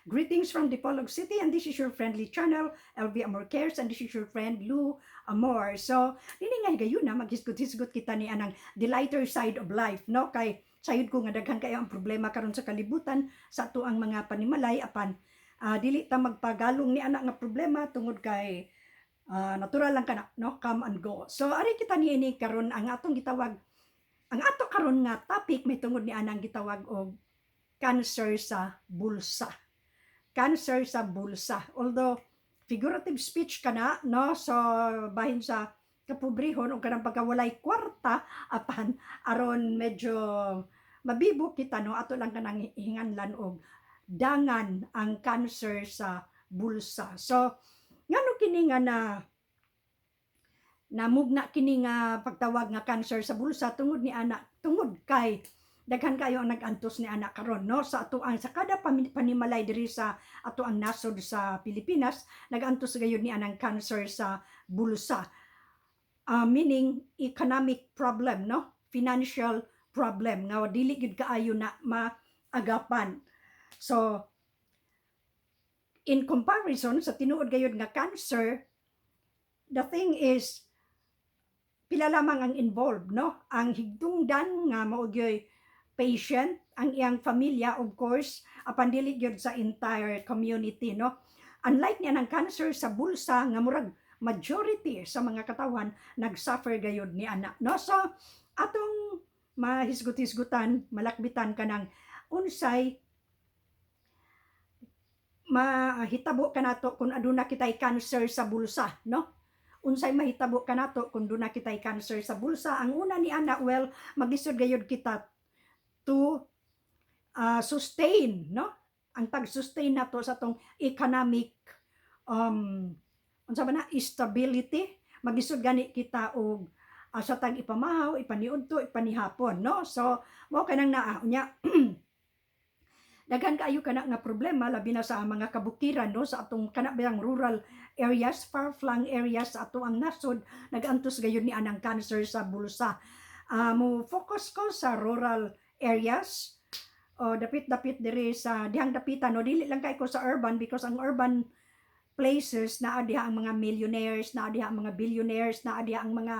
Greetings from Dipolog City, and this is your friendly channel, LV Amor Cares, and this is your friend Lou Amor. So, dili nga gayon na maghisgot-hisgot kita ni anang the lighter side of life, no? Kay sayod ko nga daghan kayo ang problema karon sa kalibutan sa ato ang mga panimalay apan dili ta magpagalong ni anak nga problema tungod kay natural lang kana, no? Come and go. So, ari kita ni ini karon ang atong gitawag, ang ato karon nga topic may tungod ni anang gitawag og cancer sa bulsa. Cancer sa bulsa. Although figurative speech kana, no, so bahin sa kapobrehon o kanang pagkawalay kwarta apan aron medyo mabibo kita, no, ato lang kanang hinganlan og dangan ang cancer sa bulsa. So ngano kini nga namugna kini nga pagtawag nga cancer sa bulsa tungod ni anak, tungod kay daghan kayo ang nagantos ni anak karon, no, sa ato ang sa kada panimalay diri sa ato ang nasod sa Pilipinas nagantos gayud ni anang cancer sa bulsa, meaning economic problem, no, financial problem nga dili gid kaayo na maagapan. So in comparison sa tinuod gayud nga cancer, the thing is pila lamang ang involved, no, ang higdungdan nga mao gyoy patient, ang iyang familia, of course, apan dili gyud sa entire community, no. Unlike niya ng cancer sa bulsa nga murag majority sa mga katawan nagsuffer gayud ni anak, no. So atong mahisgot-hisgutan, malakbitan kanang unsay mahitabo kanato kung aduna kitay cancer sa bulsa, no. Unsay mahitabo kanato kung aduna kitay cancer sa bulsa. Ang una ni ana, well, maglisod gayud kita to sustain, no, ang pag-sustain nato sa tong economic unsa ba na stability, magisud gani kita og sa tag ipamahaw, ipaniudto, ipanihapon, no. So mao kanang naa unya daghan kaayo kana nga problema labi na sa mga kabukiran, no, sa atong kana bang rural areas, far-flung areas sa ato ang nasod nagantos gayud ni anang cancer sa bulsa. Mo focus ko sa rural areas, o dapit-dapit diri sa dihang dapitan, no, dili lang kay ko sa urban because ang urban places naa diha ang mga millionaires, naa diha ang mga billionaires, naa diha ang mga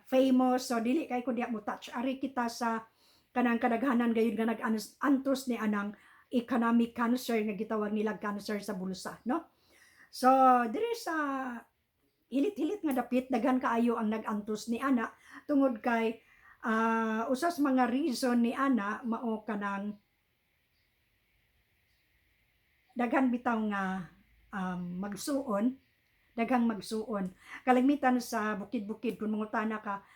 famous, so dili kay ko diha mo touch. Ari kita sa kanang kadaghanan gayud nga nag-antos ni anang economic cancer nga gitawag nila cancer sa bulsa, no. So diri sa hilit-hilit nga dapit daghan kaayo ang nag-antos ni ana tungod kay usas mga reason ni ana mao kanang daghan bitaw nga magsuon, daghang magsuon. Kalimitan sa bukid-bukid kung mangutana ka,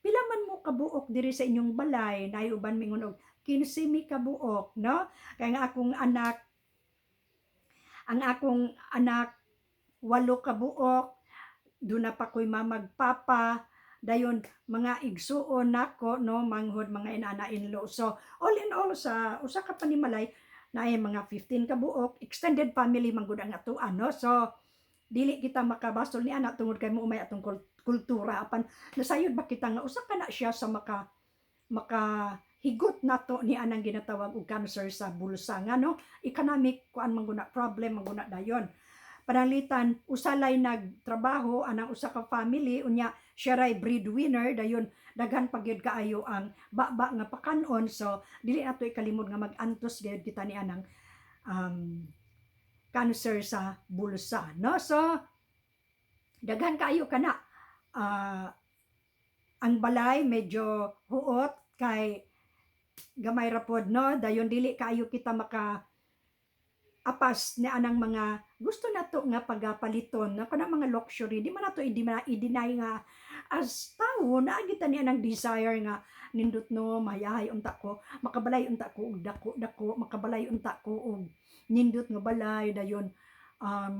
pila man mo kabuok diri sa inyong balay, nay uban mingon og 15 mi kabuok, no. Kay nga akong anak, ang akong anak 8 kabuok, duna pa ko'y mamagpapa, dayon mga igsuon nako, no, manghod mga inana-in-law. So all in all sa usa ka panimalay naay mga 15 ka buok, extended family man gud ang atuan, no. So dili kita makabasol ni ana tungod kay moumay atong kultura apan nasayod ba kita nga usa ka na siya sa makahigot nato ni anang ginatawag og cancer sa bulsa nga, no, economic kuan man gud na problem man gud na dayon. Panalitan usalay nagtrabaho anang usa ka family unya siya ray breadwinner, dayon daghan pagyud kaayo ang baba nga pakanon. So dili nato ikalimod nga mag-antos gayud kita ni anang cancer sa bulsa, no. So daghan kaayo kana ang balay medyo huot kay gamay ra pod, no, dayon dili kaayo kita maka apas ni anang mga gusto nato nga pagapaliton na kanang mga luxury. Di man nato i-deny nga as tao na kita ni anang desire nga nindot, no, mayahay unta ko, makabalay unta ko og dako, makabalay unta ko og nindot nga balay, dayon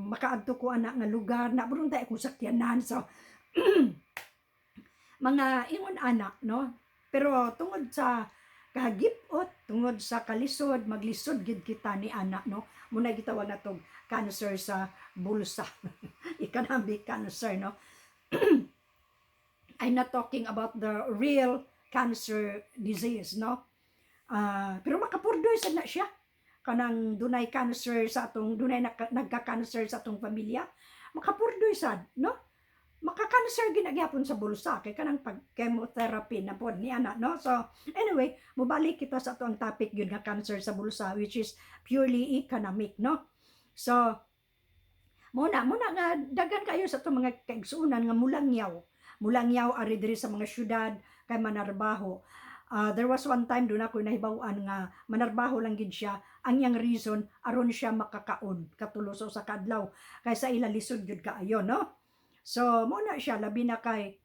makaadto ko ana nga lugar na burong tayo kung sakyanan. So mga ingon anak, no, pero tungod sa kahagipot, tungod sa kalisod, maglisod gid kita ni anak, no, muna gitawag natong cancer sa bulsa. Economic cancer, no. I'm not talking about the real cancer disease, no. Pero makapurdoy sad na siya. kanang dunay cancer sa atong nagka-cancer sa atong pamilya, makapurdoy sad, no? Maka-cancer ginagyapon sa bulsa kay kanang pag chemotherapy na pod ni ana, no? So anyway, mobalik kita sa atong topic gyud nga cancer sa bulsa, which is purely economic, no? So muna nga daghan kayo sa itong mga kaigsuunan nga mulangyaw ari diri sa mga syudad kay manarbaho. There was one time doon ako nahibaw-an nga manarbaho lang gid siya, ang yang reason aron siya makakaon katuloso sa kadlaw kay sa ila lisod gyud kaayo, no? So muna siya labi na kay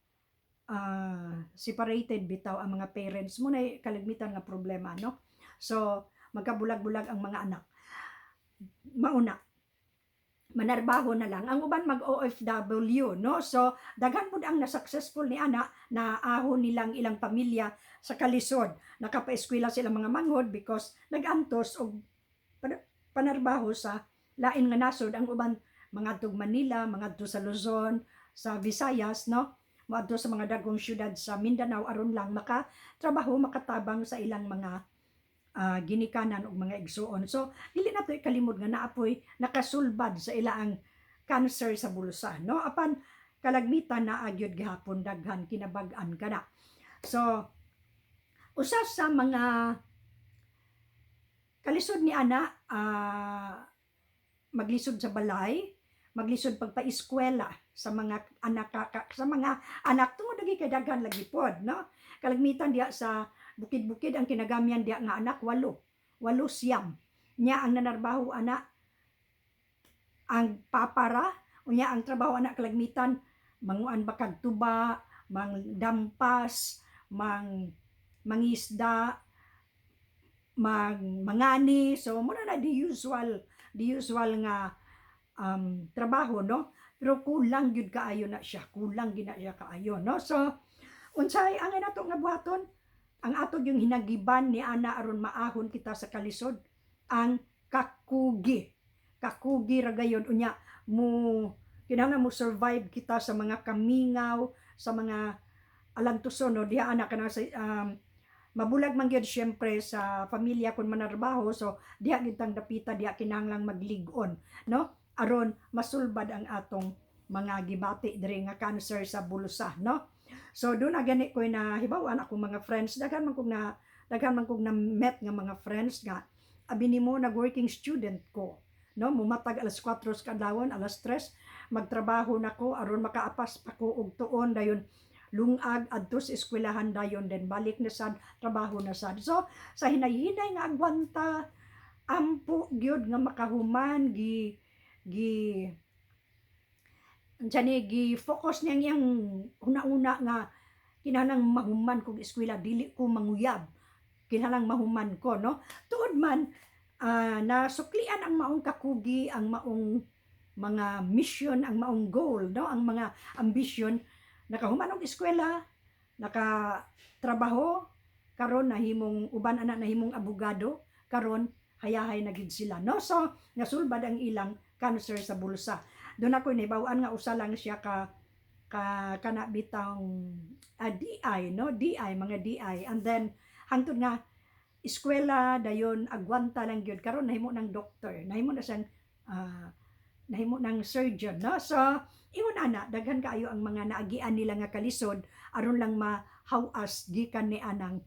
separated bitaw ang mga parents, muna kalagmitan nga problema, no? So magkabulag-bulag ang mga anak. Mauna manarbaho na lang ang uban mag OFW, no? So daghan pud ang na-successful ni ana na ahon nilang ilang pamilya sa kalisod, nakapaeskwela sila mga manghod because nagantos og panarbaho sa lain nga nasod. Ang uban mga tug Manila, mga adto sa Luzon, sa Visayas, no? Moadto sa mga dagkong syudad sa Mindanao aron lang makatrabaho, makatabang sa ilang mga ginikanan og mga igsuon. So dili nato ikalimod nga naapoy nakasulbad sa ilaang cancer sa bulsa, no? Apan kalagmitan na agyod gihapon daghan kinabag-an kana. So usa sa mga kalisod ni ana maglisod sa balay, maglisod pagpa-eskwela sa mga anak tungod lagi kay daghan lagi pod, no? Kalagmitan diya sa bukid-bukid ang kinagamyan diya nga anak 8 siyam nya ang nanarbaho ana ang papara unya ang trabaho anak kalagmitan manguan bakag tuba, mangdampas, mangisda, mangani. So muna na the usual nga trabaho, no? Pero kulang gyud kaayo na siya, kulang gina siya kaayo, no? So unsay ang nato nga buhaton, ang ato yung hinagiban ni ana aron maahon kita sa kalisod, ang kakugi ragayon unya mo kinahanglan mo survive kita sa mga kamingaw, sa mga alantuson, no? Diha ana kana sa mabulag man gyud syempre sa pamilya kun manarbaho, so diha gid tang dapita, diha kinahanglang maglig-on, no? Aron masulbad ang atong mga gibati diri nga cancer sa bulsa, no? So doon na gani ko na hibawan ako mga friends, daghan man kog na met nga mga friends nga abi nimo nag-working student ko, no? Mumatag alas 4 sa kadlawon, alas 3 magtrabaho nako aron makaapas pa ko og tuon dayon lungag adto sa eskwelahan dayon, then balik na sad trabaho na sad. So sa hinay-hinay nga agwanta ampo gyud nga makahuman gi-focus niya yang una-una nga kinahanglang mahuman kog eskwela, dili ko manguyab, kinahanglang mahuman ko, no? Tuod man nasuklian ang maong kakugi, ang maong mga mission, ang maong goal, no? Ang mga ambition, nakahuman og eskwela, nakatrabaho, karon nahimong uban ana nahimong abogado, karon hayahay na gid sila, no? So nasulbad ang ilang cancer sa bulsa. Doon ako nahibaw-an nga usa lang siya kana bitang DI, no? Mga DI. And then hangtod nga eskwela dayon agwanta lang gyud, karon nahimo ng doctor, nahimo na siyang nahimo ng surgeon, no? So ingon ana daghan kaayo ang mga naagian nila nga kalisod aron lang mahawas gikan ni anang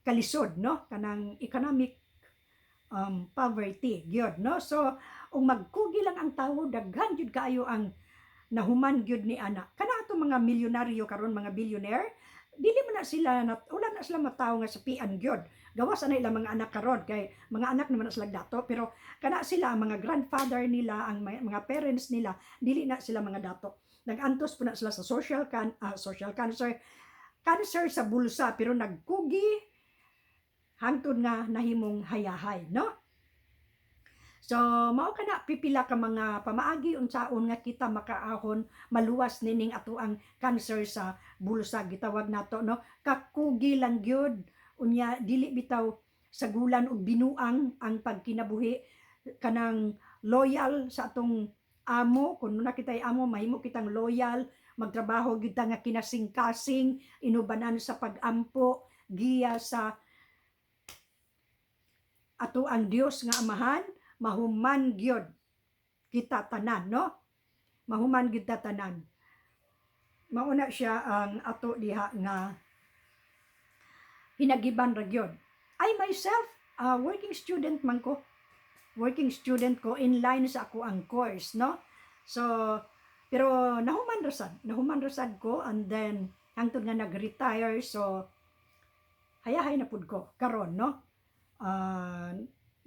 kalisod, no? Kanang economic poverty gyud, no? So ug magkugi lang ang tawo, daghan gyud kaayo ang nahuman gyud ni ana. Kana ato mga milyonaryo karon, mga billionaire, dili man na sila wala na sila matawo nga sapian gyud. Gawas na ilang mga anak karon kay mga anak naman na sila dato, pero kana sila ang mga grandfather nila, ang mga parents nila, dili na sila mga dato. Nagantos po na sila sa social cancer sa bulsa, pero nagkugi hangtod nga nahimong hayahay, no? So mao kana pipila ka mga pamaagi unsaon nga kita makaahon maluwas nining ato ang cancer sa bulsa, gitawag nato, no? Kakugi lang gyud, unya dili bitaw sagulan og binuang ang pagkinabuhi, kanang loyal sa atong amo. Kung nakitay amo, mahimo kitang loyal, magtrabaho gyud ta nga kinasing-kasing, inubanan sa pagampo, giya sa ato ang Dios nga amahan mahuman gyud kita tanan, no? Mahuman gyud ta tanan. Mauna siya ang ato diha nga hinagiban ra gyud. I myself, working student man ko. Working student ko in line sa ako ang course, no? So, pero nahuman rasad ko, and then hangtod nga nag-retire, so hayahay na pud ko karon, no?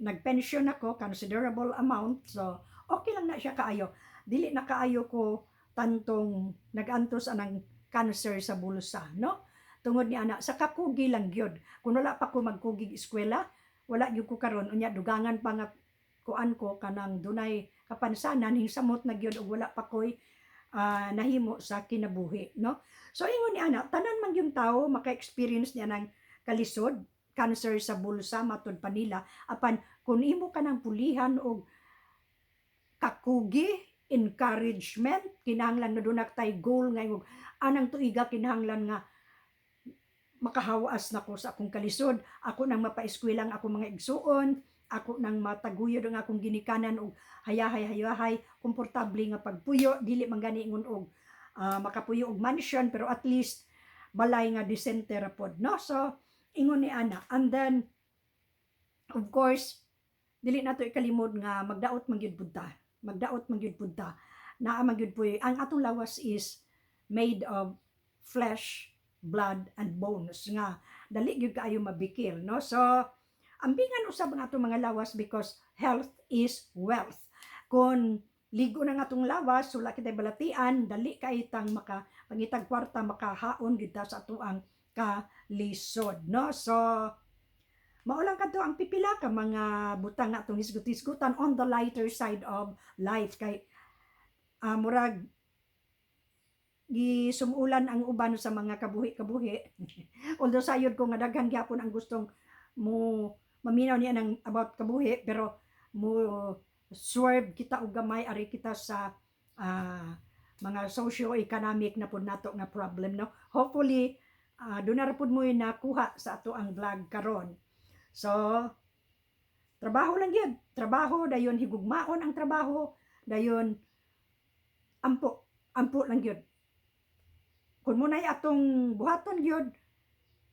Nag-pension ako, considerable amount, so okay lang na siya kaayo. Dili na kaayo ko tantong nag-antos anang cancer sa bulsa, no? Tungod ni ana sa kakugi lang gyud. Kung wala pa ko magkugig eskwela, wala gyud ko karon unya dugangan pa nga kuan ko kanang dunay kapansanan hingsamot na gyud og wala pa koy nahimo sa kinabuhi, no? So ingon ni ana, tanan man yung tao maka-experience niya ng kalisod, cancer sa bulsa matud pa nila, apan kung imo ka ng pulihan og kakugi, encouragement, kinahanglan na doon tay goal nga anang tuiga kinahanglan nga makahawas na ko sa akong kalisod, ako nang mapaeskwelang ako mga igsuon, ako nang mataguyod ang akong ginikanan og hayahay, komportable nga pagpuyo, dili man gani ingon og makapuyo og mansion, pero at least balay nga decente ra pod, no? So ingon ni ana, and then of course dili nato ikalimod nga magdaot man gyud pud ta. Naa man gyud puy ang atong lawas is made of flesh, blood and bones nga dali gyud kaayo mabikil, no? So ambingan usab ang atong mga lawas because health is wealth. Kung ligo na nga atong lawas, wala kitay balatian, dali kay tang pangitag kwarta makahaon gyud ta sa atoang kalisod, no? So maulang kadto ang pipila ka mga butang nga atong hisgot-hisgutan on the lighter side of life kay murag gisumulan ang uban sa mga kabuhi. Although sayod ko nga daghan gyapon ang gustong mo maminaw niya ng about kabuhi, pero mo swerve kita og gamay ari kita sa mga socio-economic na pud nato nga problem, no? Hopefully doon na pud mo nakuha sa ato ang vlog karon. So trabaho lang gyud, trabaho dayon higugmaon ang trabaho, dayon ampo lang gyud. Kung munay atong buhaton gyud,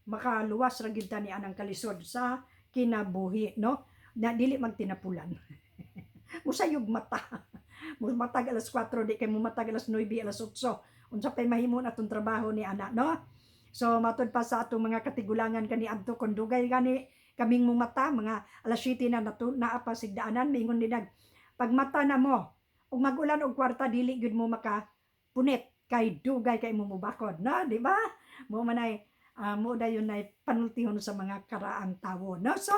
makaluwas ra gyud ta ni anang kalisod sa kinabuhi, no? Na dili magtinapulan. Musayog mata. Matag alas 4 di kay mo matag alas 9 alas 8. Unsa pay mahimo natong trabaho ni ana, no? So matud pa sa atong mga katigulangan kani adto kon dugay gani kaming mong mata mga alas 7 na naa pa sigdaanan mingon dinag pag mata na mo ug magulan og kwarta dili gyud mo makapunit kay dugay kay mo mubakod, no? Di ba? Mo manay mo dayon nay panultihon sa mga karaang tawo, no? So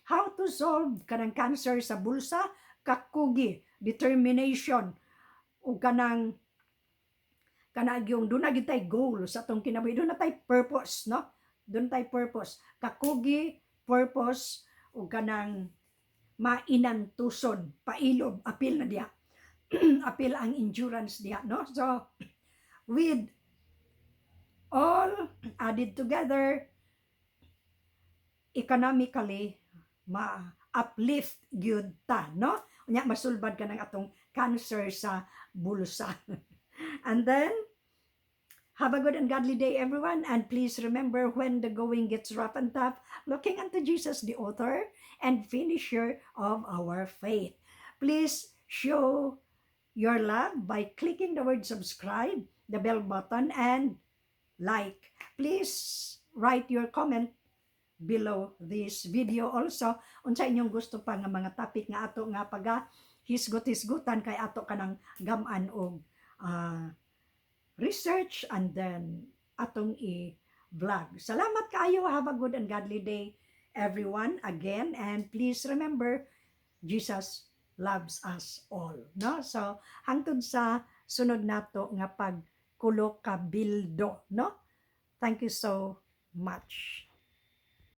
how to solve kanang cancer sa bulsa? Kakugi, determination, ug kanang yung doon na gitay goal sa atong kinabuhi, doon na tay purpose, no? Doon tay purpose, kakugi, purpose, ug kanang mainantuson, pailob, apil na diha. Apil ang endurance diha, no? So with all added together, economically ma-uplift gyud ta, no? Unya masulbad ka ng atong cancer sa bulsa. And then have a good and godly day, everyone, and please remember, when the going gets rough and tough, looking unto Jesus, the author and finisher of our faith. Please show your love by clicking the word subscribe, the bell button, and like. Please write your comment below this video also unsa inyong gusto pa nga mga topic nga ato nga hisgot-hisgutan kay ato kanang gam-an og research and then atong i-vlog. Salamat kaayo. Have a good and godly day, everyone, again, and please remember, Jesus loves us all, no? So hangtod sa sunod nato nga pagkulo ka bildo, no? Thank you so much.